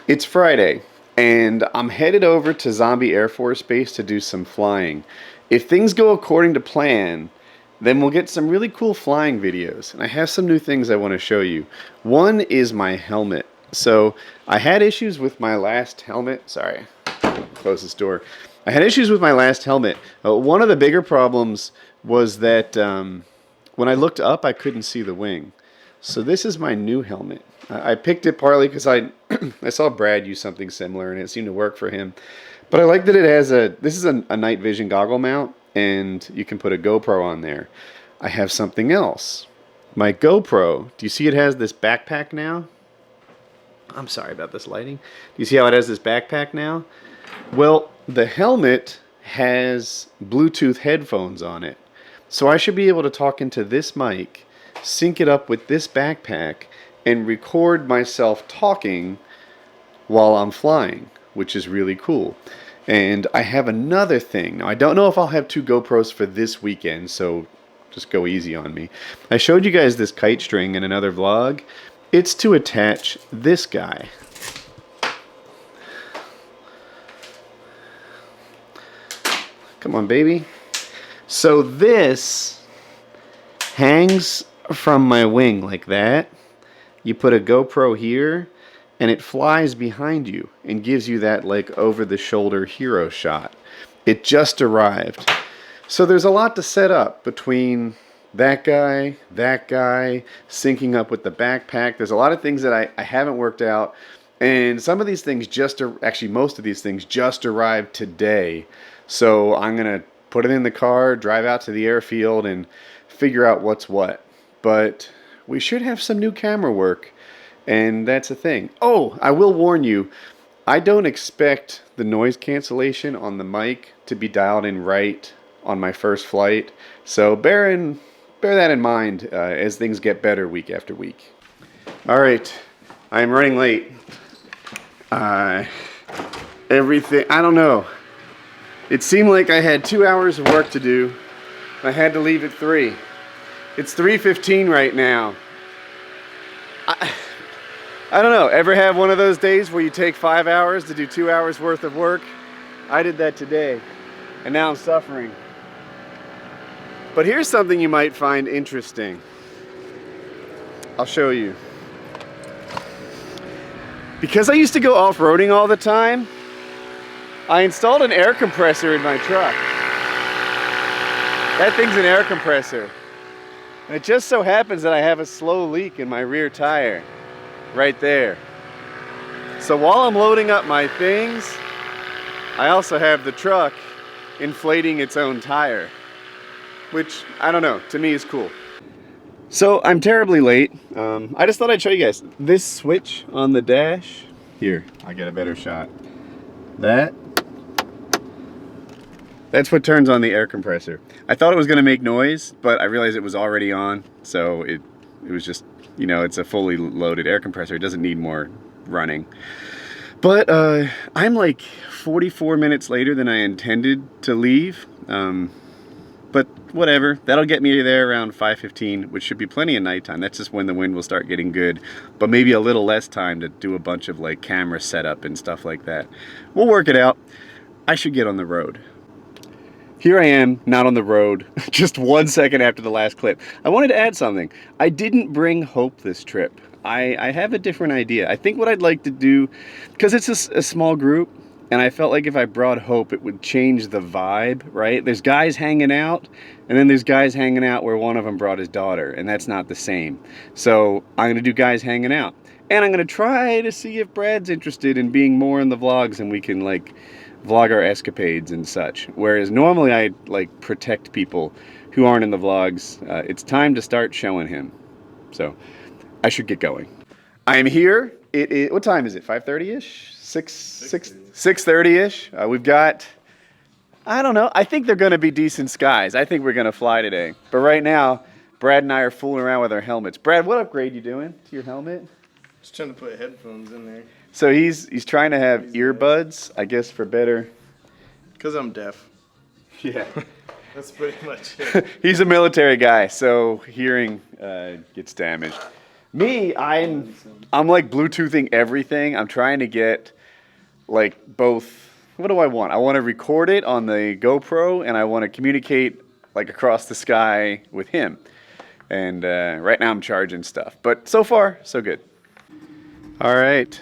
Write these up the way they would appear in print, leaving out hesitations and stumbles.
It's Friday, and I'm headed over to Zombie Air Force Base to do some flying. If things go according to plan, then we'll get some really cool flying videos. And I have some new things I want to show you. One is my helmet. So I had issues with my last helmet. Sorry, close this door. I had issues with my last helmet. One of the bigger problems was that when I looked up, I couldn't see the wing. So this is my new helmet. I picked it partly because I saw Brad use something similar and it seemed to work for him. But I like that it has this is a night vision goggle mount and you can put a GoPro on there. I have something else. My GoPro, do you see it has this backpack now? I'm sorry about this lighting. Do you see how it has this backpack now? Well, the helmet has Bluetooth headphones on it. So I should be able to talk into this mic, sync it up with this backpack, and record myself talking while I'm flying, which is really cool. And I have another thing. Now, I don't know if I'll have 2 GoPros for this weekend, so just go easy on me. I showed you guys this kite string in another vlog. It's to attach this guy. Come on, baby. So this hangs from my wing like that. You put a GoPro here, and it flies behind you and gives you that like over-the-shoulder hero shot. It just arrived. So there's a lot to set up between that guy, syncing up with the backpack. There's a lot of things that I haven't worked out. And some of these things actually most of these things just arrived today. So I'm going to put it in the car, drive out to the airfield, and figure out what's what. But we should have some new camera work, and that's a thing. Oh, I will warn you, I don't expect the noise cancellation on the mic to be dialed in right on my first flight. So bear that in mind as things get better week after week. All right, I am running late. Everything, I don't know. It seemed like I had 2 hours of work to do. I had to leave at 3. It's 3:15 right now. I don't know, ever have one of those days where you take 5 hours to do 2 hours worth of work? I did that today, and now I'm suffering. But here's something you might find interesting. I'll show you. Because I used to go off-roading all the time, I installed an air compressor in my truck. That thing's an air compressor. And it just so happens that I have a slow leak in my rear tire. Right there. So while I'm loading up my things, I also have the truck inflating its own tire. Which, I don't know, to me is cool. So I'm terribly late. I just thought I'd show you guys. This switch on the dash. Here, I'll get a better shot. That's what turns on the air compressor. I thought it was gonna make noise, but I realized it was already on. So it was just, you know, it's a fully loaded air compressor. It doesn't need more running. But I'm like 44 minutes later than I intended to leave. But whatever, that'll get me there around 5:15, which should be plenty of nighttime. That's just when the wind will start getting good, but maybe a little less time to do a bunch of like camera setup and stuff like that. We'll work it out. I should get on the road. Here I am, not on the road, just 1 second after the last clip. I wanted to add something. I didn't bring Hope this trip. I have a different idea. I think what I'd like to do, because it's a small group, and I felt like if I brought Hope, it would change the vibe, right? There's guys hanging out, and then there's guys hanging out where one of them brought his daughter, and that's not the same. So I'm gonna do guys hanging out. And I'm gonna try to see if Brad's interested in being more in the vlogs and we can like vlog our escapades and such. Whereas normally I like protect people who aren't in the vlogs. It's time to start showing him. So I should get going. I am here. What time is it? 5:30-ish? 6:30-ish? We've got, I don't know, I think they're gonna be decent skies. I think we're gonna fly today. But right now, Brad and I are fooling around with our helmets. Brad, what upgrade you doing to your helmet? Just trying to put headphones in there. So he's trying to have earbuds, I guess, for better. Because I'm deaf. Yeah. That's pretty much it. He's a military guy, so hearing gets damaged. Me, I'm like Bluetoothing everything. I'm trying to get like both. What do I want? I want to record it on the GoPro, and I want to communicate like across the sky with him. And right now I'm charging stuff, but so far so good. All right,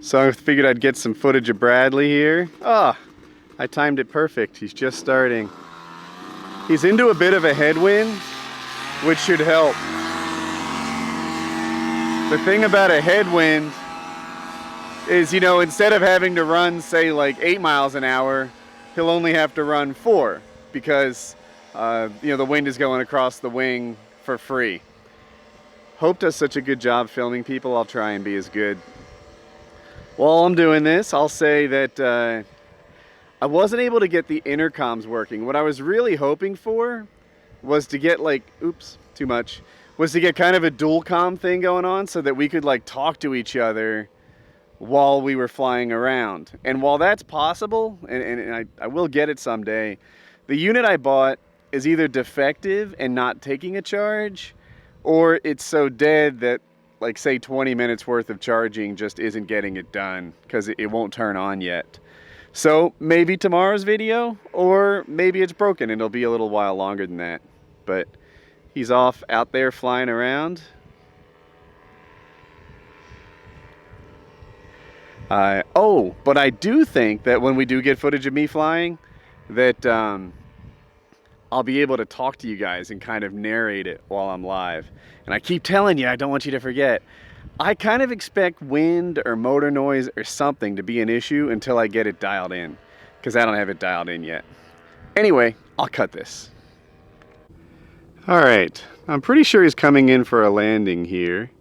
so I figured I'd get some footage of Bradley here. Ah, I timed it perfect. He's just starting. He's into a bit of a headwind, which should help. The thing about a headwind is, you know, instead of having to run, say, like 8 miles an hour, he'll only have to run 4 because, you know, the wind is going across the wing for free. Hope does such a good job filming people. I'll try and be as good. While I'm doing this, I'll say that I wasn't able to get the intercoms working. What I was really hoping for was to get like, oops, too much, was to get kind of a dual comm thing going on so that we could like talk to each other while we were flying around. And while that's possible, and I will get it someday, the unit I bought is either defective and not taking a charge, or it's so dead that like say 20 minutes worth of charging just isn't getting it done because it won't turn on yet. So maybe tomorrow's video, or maybe it's broken and it'll be a little while longer than that. But he's off out there flying around. Oh, but I do think that when we do get footage of me flying, that I'll be able to talk to you guys and kind of narrate it while I'm live. And I keep telling you, I don't want you to forget. I kind of expect wind or motor noise or something to be an issue until I get it dialed in, because I don't have it dialed in yet. Anyway, I'll cut this. All right, I'm pretty sure he's coming in for a landing here.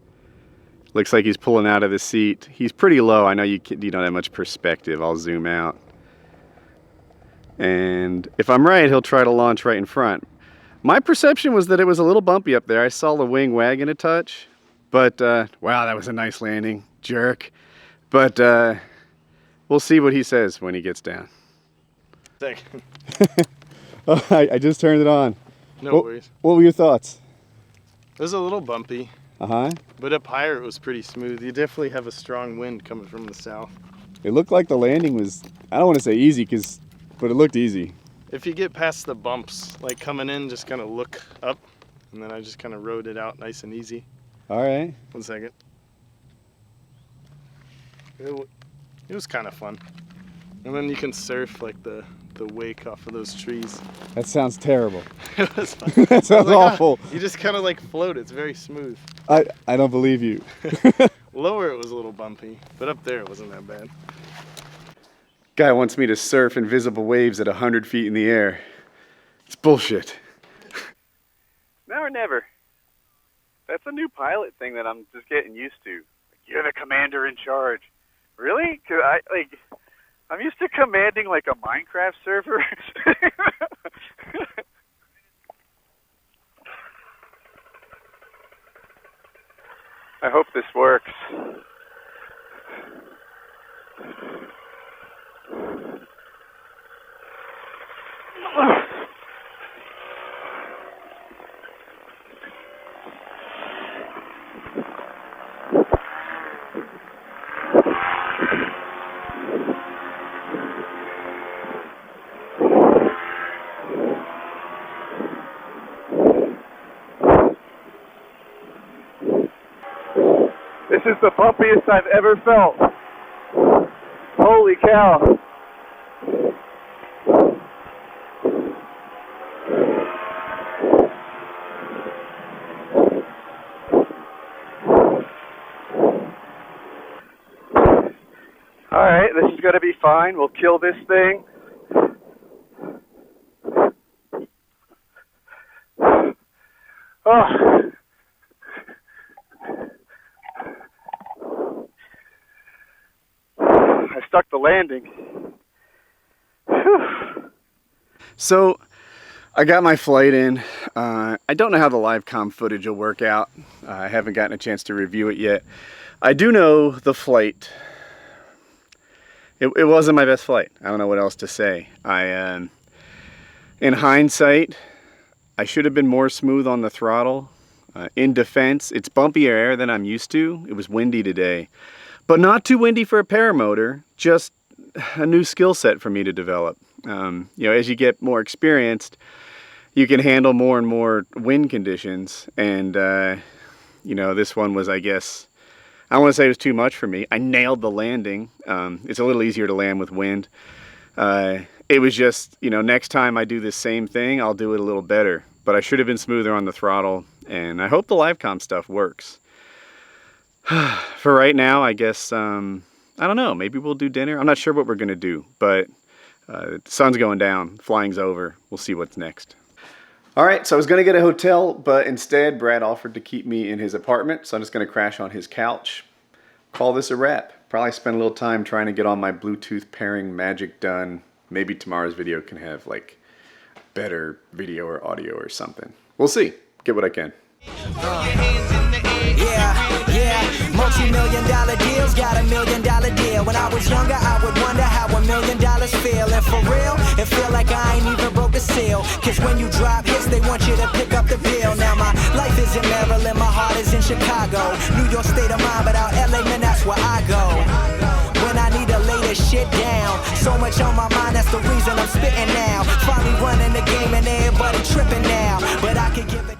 Looks like he's pulling out of the seat. He's pretty low. I know you don't have much perspective. I'll zoom out. And if I'm right, he'll try to launch right in front. My perception was that it was a little bumpy up there. I saw the wing wagging a touch. But, wow, that was a nice landing, jerk. But we'll see what he says when he gets down. Second. Oh, I just turned it on. No worries. What were your thoughts? It was a little bumpy. Uh-huh. But up higher it was pretty smooth. You definitely have a strong wind coming from the south. It looked like the landing was, I don't want to say easy, but it looked easy. If you get past the bumps, like coming in, just kind of look up. And then I just kind of rode it out nice and easy. All right. 1 second. It was kind of fun. And then you can surf like the wake off of those trees. That sounds terrible. It was fun. That sounds awful. You just kind of like float. It's very smooth. I don't believe you. Lower it was a little bumpy, but up there it wasn't that bad. Guy wants me to surf invisible waves at 100 feet in the air. It's bullshit. Now or never. That's a new pilot thing that I'm just getting used to. You're the commander in charge. Really? 'Cause I'm used to commanding like a Minecraft server. I hope this works. This is the bumpiest I've ever felt. Holy cow. Alright, this is going to be fine. We'll kill this thing. Oh. I stuck the landing. Whew. So, I got my flight in. I don't know how the live comm footage will work out. I haven't gotten a chance to review it yet. I do know the flight. It wasn't my best flight. I don't know what else to say. In hindsight, I should have been more smooth on the throttle. In defense, it's bumpier air than I'm used to. It was windy today, but not too windy for a paramotor, just a new skill set for me to develop. You know, as you get more experienced, you can handle more and more wind conditions, and you know, this one was, I guess, I don't want to say it was too much for me. I nailed the landing. It's a little easier to land with wind. It was just, you know, next time I do this same thing, I'll do it a little better. But I should have been smoother on the throttle, and I hope the LiveCom stuff works. For right now, I guess, I don't know, maybe we'll do dinner. I'm not sure what we're gonna do, but the sun's going down, flying's over. We'll see what's next. All right, so I was gonna get a hotel, but instead Brad offered to keep me in his apartment, so I'm just gonna crash on his couch. Call this a wrap. Probably spend a little time trying to get all my Bluetooth pairing magic done. Maybe tomorrow's video can have like better video or audio or something. We'll see. Get what I can. Yeah, multi-million-dollar deals got $1 million deal. When I was younger, I would wonder how $1 million feel. And for real, it feel like I ain't even broke a seal. Cause when you drop hits, they want you to pick up the bill. Now my life is in Maryland, my heart is in Chicago. New York state of mind, but out LA, man, that's where I go. When I need to lay this shit down, so much on my mind, that's the reason I'm spitting now. Finally running the game and everybody tripping now, but I could give it